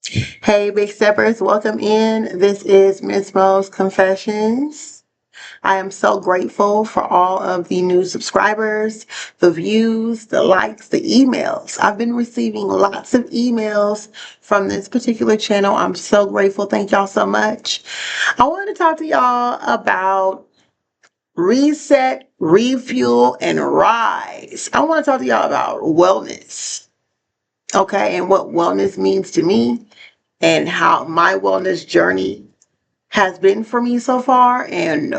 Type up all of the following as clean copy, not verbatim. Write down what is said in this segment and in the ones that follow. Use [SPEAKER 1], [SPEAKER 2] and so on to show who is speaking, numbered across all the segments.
[SPEAKER 1] Hey, Big Steppers, welcome in. This is Miss Mo's Confessions. I am so grateful for all of the new subscribers, the views, the likes, the emails. I've been receiving lots of emails from this particular channel. I'm so grateful. Thank y'all so much. I wanted to talk to y'all about reset, refuel, and rise. I want to talk to y'all about wellness, okay, and what wellness means to me and how my wellness journey has been for me so far, and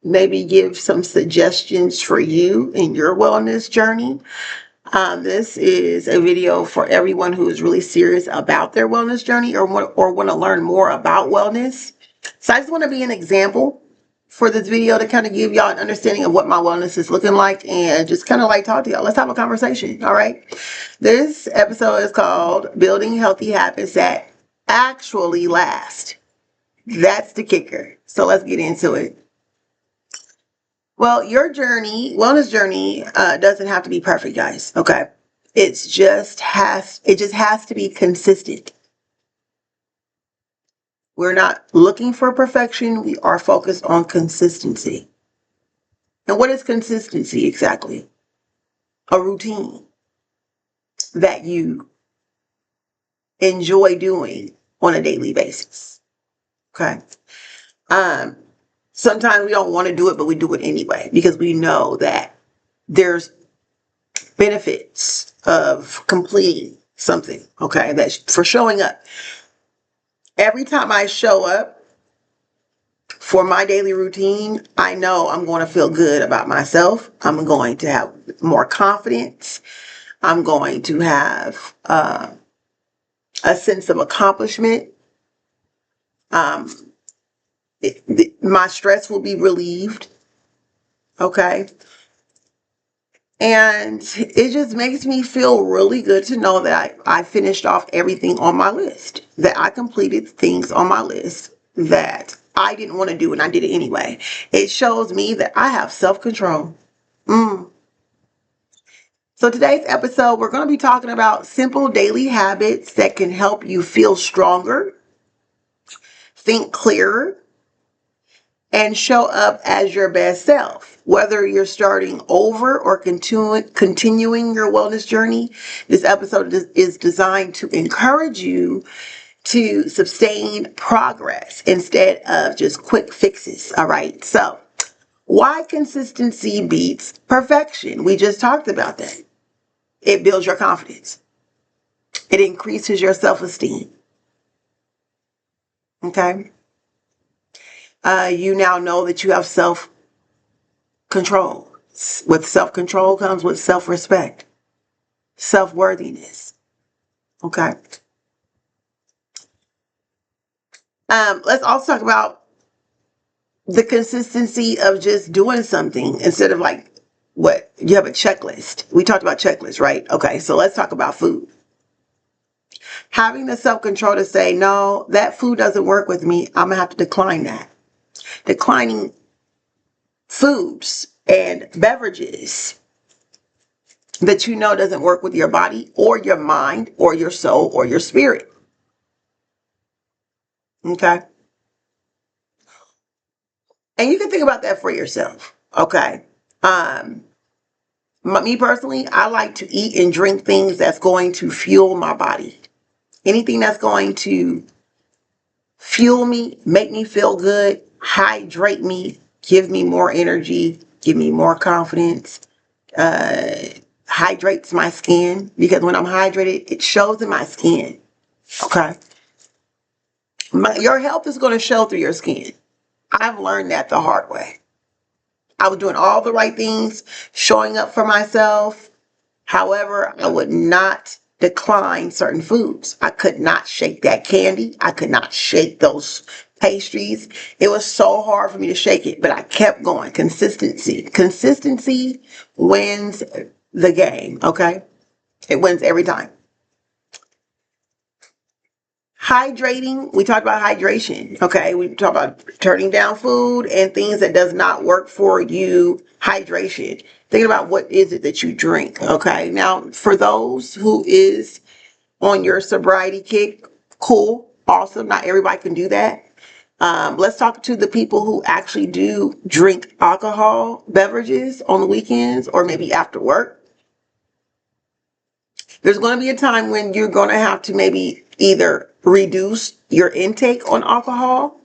[SPEAKER 1] maybe give some suggestions for you in your wellness journey. This is a video for everyone who is really serious about their wellness journey or want to learn more about wellness. So I just want to be an example for this video to kind of give y'all an understanding of what my wellness is looking like and just kind of like talk to y'all. Let's have a conversation, all right? This episode is called Building Healthy Habits That Actually Last. That's the kicker. So let's get into it. Well, your journey, wellness journey, doesn't have to be perfect, guys. Okay, it just has to be consistent. We're not looking for perfection. We are focused on consistency. And what is consistency exactly? A routine that you enjoy doing on a daily basis. Okay. Sometimes we don't want to do it, but we do it anyway because we know that there's benefits of completing something. Okay, that's for showing up. Every time I show up for my daily routine, I know I'm going to feel good about myself. I'm going to have more confidence. I'm going to have a sense of accomplishment. My stress will be relieved. Okay. And it just makes me feel really good to know that I finished off everything on my list, that I completed things on my list that I didn't want to do and I did it anyway. It shows me that I have self-control. So today's episode, we're going to be talking about simple daily habits that can help you feel stronger, think clearer, and show up as your best self. Whether you're starting over or continuing your wellness journey, this episode is designed to encourage you to sustain progress instead of just quick fixes. All right. So why consistency beats perfection? We just talked about that. It builds your confidence. It increases your self-esteem. Okay. You now know that you have self-control. With self-control comes with self-respect, self-worthiness. Okay. Let's also talk about the consistency of just doing something instead of like what you have a checklist. We talked about checklists, right? Okay, so let's talk about food. Having the self-control to say, no, that food doesn't work with me. I'm gonna have to decline that. Declining foods and beverages that you know doesn't work with your body or your mind or your soul or your spirit. Okay. And you can think about that for yourself. Okay. Me personally, I like to eat and drink things that's going to fuel my body. Anything that's going to fuel me, make me feel good, hydrate me, give me more energy, give me more confidence, hydrates my skin, because when I'm hydrated, it shows in my skin. Okay. Your health is going to show through your skin. I've learned that the hard way. I was doing all the right things, showing up for myself. However, I would not decline certain foods. I could not shake that candy. I could not shake those pastries. It was so hard for me to shake it, but I kept going. Consistency. Consistency wins the game, okay? It wins every time. Hydrating, we talked about hydration, okay? We talked about turning down food and things that does not work for you. Hydration. Thinking about what is it that you drink, okay? Now, for those who is on your sobriety kick Cool, awesome. Not everybody can do that. Let's talk to the people who actually do drink alcohol beverages on the weekends or maybe after work. There's going to be a time when you're going to have to maybe either reduce your intake on alcohol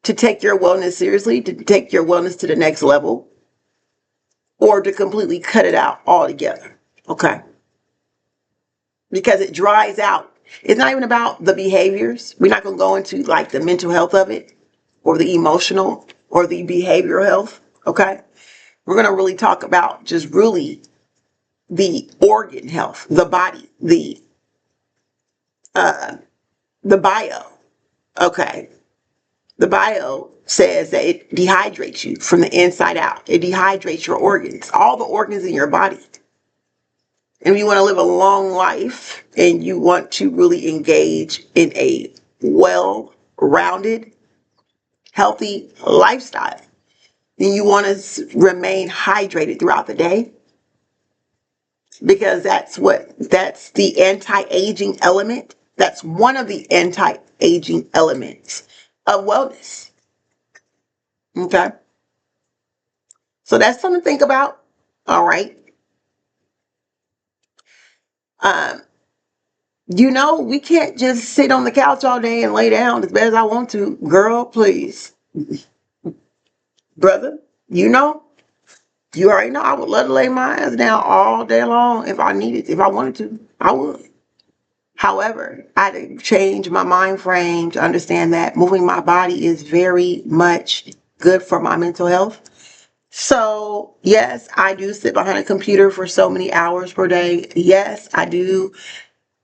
[SPEAKER 1] to take your wellness seriously, to take your wellness to the next level, or to completely cut it out altogether. Okay? Because it dries out. It's not even about the behaviors. We're not going to go into like the mental health of it or the emotional or the behavioral health. Okay? We're going to really talk about just really the organ health, the body, the bio. Okay? The bio says that it dehydrates you from the inside out. It dehydrates your organs, all the organs in your body. And if you want to live a long life and you want to really engage in a well-rounded, healthy lifestyle, then you want to remain hydrated throughout the day, because that's the anti-aging element. That's one of the anti-aging elements of wellness. Okay? So that's something to think about. All right. Um, we can't just sit on the couch all day and lay down as bad as I want to. Girl, please. Brother, you already know I would love to lay my ass down all day long if I needed, if I wanted to. I would. However, I had to change my mind frame to understand that moving my body is very much good for my mental health. So, yes, I do sit behind a computer for so many hours per day. Yes, I do.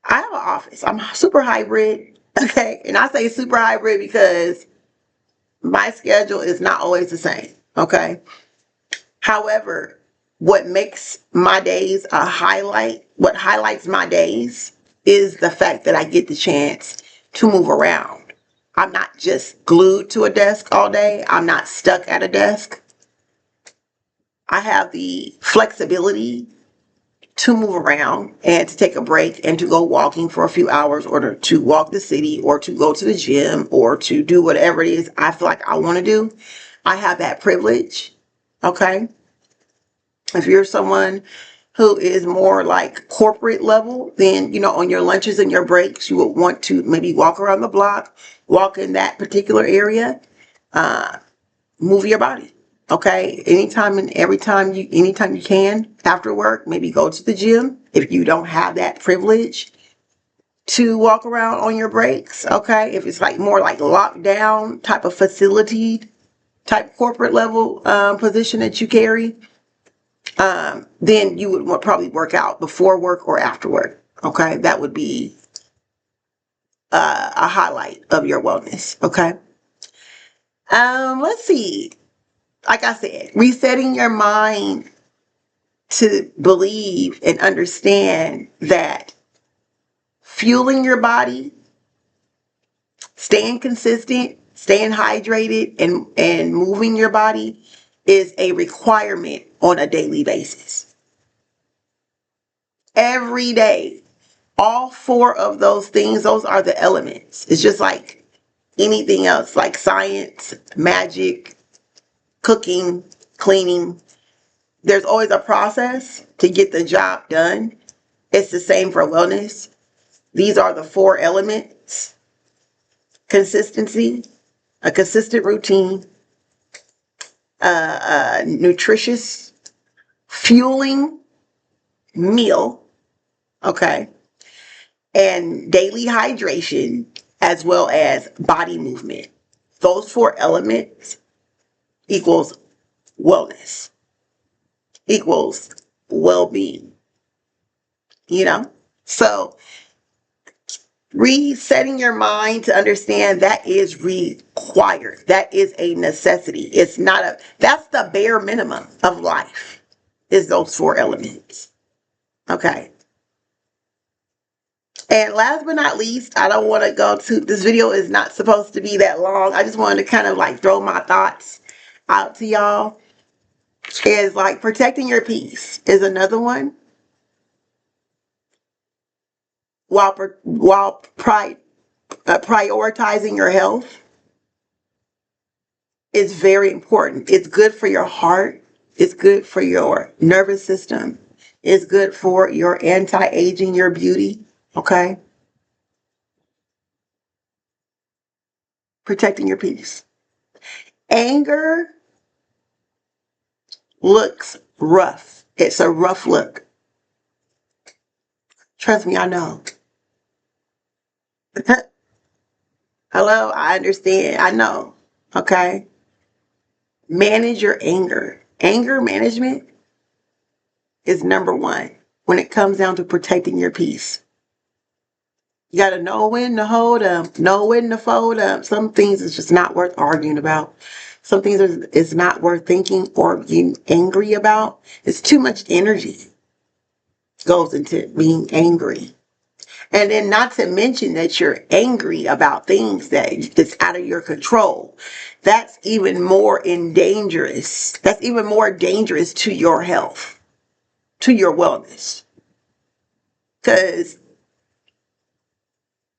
[SPEAKER 1] I have an office. I'm super hybrid. Okay. And I say super hybrid because my schedule is not always the same. Okay. However, what makes my days a highlight, what highlights my days is the fact that I get the chance to move around. I'm not just glued to a desk all day. I'm not stuck at a desk. I have the flexibility to move around and to take a break and to go walking for a few hours, or to walk the city, or to go to the gym, or to do whatever it is I feel like I want to do. I have that privilege. Okay. If you're someone who is more like corporate level, then, on your lunches and your breaks, you would want to maybe walk around the block, walk in that particular area, move your body. Okay. Anytime and anytime you can after work, maybe go to the gym if you don't have that privilege to walk around on your breaks. Okay. If it's like more like lockdown type of facility type corporate level position that you carry, then you would probably work out before work or after work. Okay. That would be a highlight of your wellness. Okay. Let's see. Like I said, resetting your mind to believe and understand that fueling your body, staying consistent, staying hydrated, and moving your body is a requirement on a daily basis. Every day, all four of those things, those are the elements. It's just like anything else, like science, magic, cooking, cleaning. There's always a process to get the job done. It's the same for wellness. These are the four elements: consistency, a consistent routine, a nutritious, fueling meal, okay, and daily hydration, as well as body movement. Those four elements equals wellness, equals well-being, So resetting your mind to understand that is required. That is a necessity. That's the bare minimum of life, is those four elements. Okay. And last but not least, I don't want to go to, this video is not supposed to be that long. I just wanted to kind of like throw my thoughts out to y'all. Is like protecting your peace is another one. While prioritizing your health is very important. It's good for your heart. It's good for your nervous system. It's good for your anti-aging, your beauty. Okay? Protecting your peace. Anger looks rough. It's a rough look. Trust me, I know. Hello, I understand. I know. Okay? Manage your anger. Anger management is number one when it comes down to protecting your peace. You got to know when to hold up, know when to fold up. Some things is just not worth arguing about. Some things is not worth thinking or being angry about. It's too much energy goes into being angry. And then not to mention that you're angry about things that's out of your control. That's even more dangerous. That's even more dangerous to your health, to your wellness. Because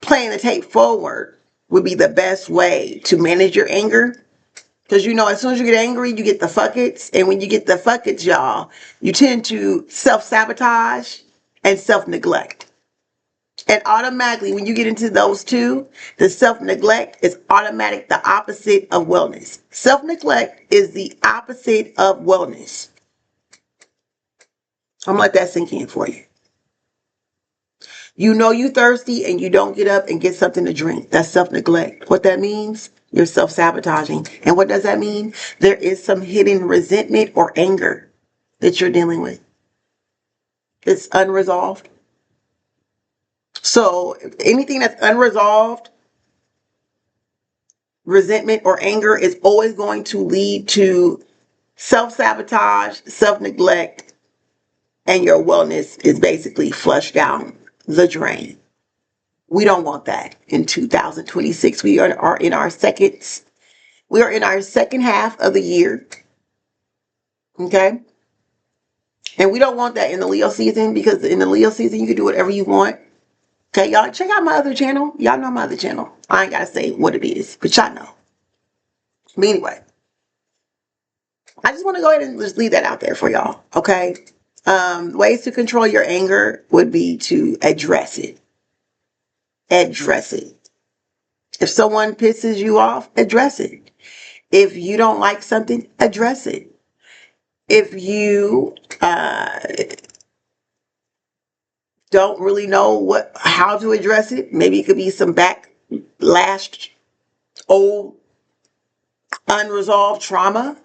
[SPEAKER 1] playing the tape forward would be the best way to manage your anger. Because as soon as you get angry, you get the fuck it's. And when you get the fuck it's, y'all, you tend to self-sabotage and self-neglect. And automatically, when you get into those two, the self-neglect is automatic, the opposite of wellness. Self-neglect is the opposite of wellness. I'm gonna let that sink in for you. You thirsty and you don't get up and get something to drink. That's self-neglect. What that means, you're self-sabotaging. And what does that mean? There is some hidden resentment or anger that you're dealing with. It's unresolved. So anything that's unresolved, resentment or anger is always going to lead to self-sabotage, self-neglect, and your wellness is basically flushed down the drain. We don't want that in 2026. We are in our second half of the year. Okay? And we don't want that in the Leo season, because in the Leo season you can do whatever you want. Okay, y'all check out my other channel. Y'all know my other channel. I ain't gotta say what it is, but y'all know. But anyway, I just want to go ahead and just leave that out there for y'all. Okay? Ways to control your anger would be to address it. Address it. If someone pisses you off, address it. If you don't like something, address it. If you don't really know how to address it, maybe it could be some backlash, old unresolved trauma,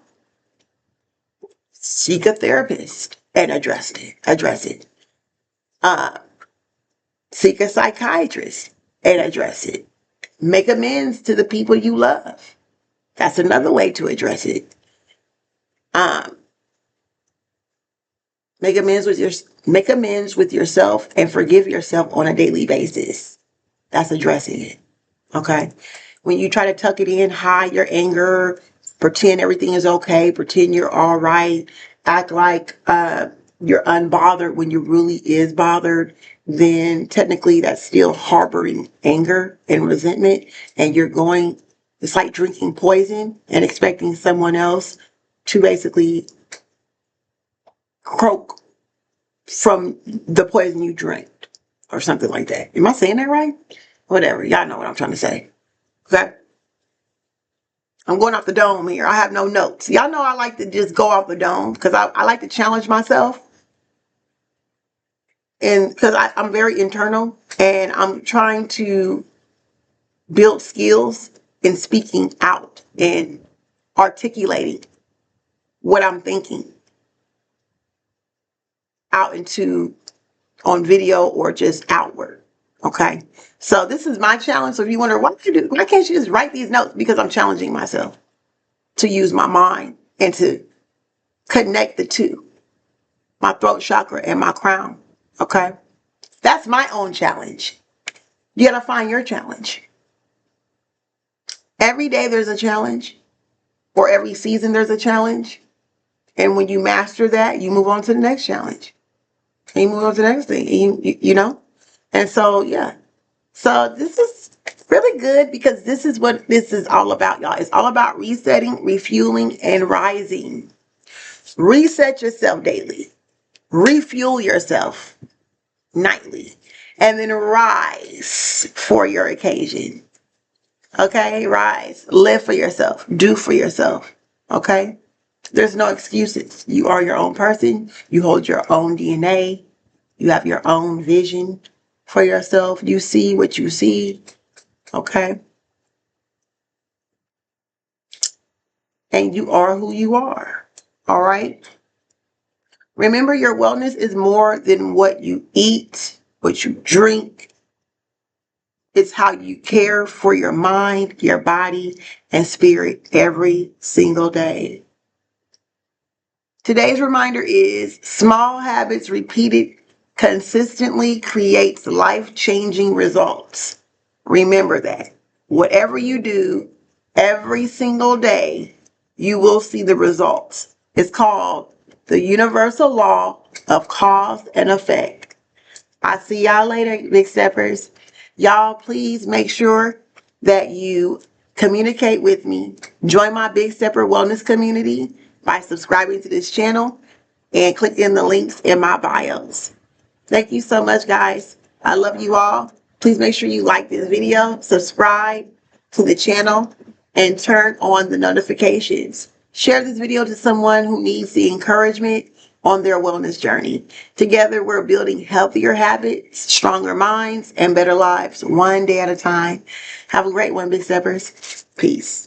[SPEAKER 1] seek a therapist and address it. Seek a psychiatrist and address it. Make amends to the people you love. That's another way to address it. Make amends with yourself and forgive yourself on a daily basis. That's addressing it. Okay? When you try to tuck it in, hide your anger, pretend everything is okay, pretend you're all right, act like you're unbothered when you really is bothered, then technically that's still harboring anger and resentment, and it's like drinking poison and expecting someone else to basically croak from the poison you drank or something like that. Am I saying that right? Whatever. Y'all know what I'm trying to say. Okay? I'm going off the dome here. I have no notes. Y'all know I like to just go off the dome because I like to challenge myself. And because I'm very internal and I'm trying to build skills in speaking out and articulating what I'm thinking out on video or just outward. Okay. So this is my challenge. So if you wonder, why can't you just write these notes? Because I'm challenging myself to use my mind and to connect the two, my throat chakra and my crown. Okay. That's my own challenge. You got to find your challenge. Every day there's a challenge, or every season there's a challenge. And when you master that, you move on to the next challenge. And you move on to the next thing. And you know? And so, yeah. So this is really good, because this is what this is all about, y'all. It's all about resetting, refueling, and rising. Reset yourself daily. Refuel yourself nightly. And then rise for your occasion. Okay? Rise. Live for yourself. Do for yourself. Okay? There's no excuses. You are your own person. You hold your own DNA. You have your own vision for yourself. You see what you see. Okay? And you are who you are. All right? Remember, your wellness is more than what you eat, what you drink. It's how you care for your mind, your body, and spirit every single day. Today's reminder is small habits repeated consistently creates life-changing results. Remember that. Whatever you do every single day, you will see the results. It's called the universal law of cause and effect. I'll see y'all later, Big Steppers. Y'all, please make sure that you communicate with me. Join my Big Stepper Wellness community by subscribing to this channel and click in the links in my bios. Thank you so much, guys. I love you all. Please make sure you like this video, subscribe to the channel, and turn on the notifications. Share this video to someone who needs the encouragement on their wellness journey. Together, we're building healthier habits, stronger minds, and better lives, one day at a time. Have a great one, Big Steppers. Peace.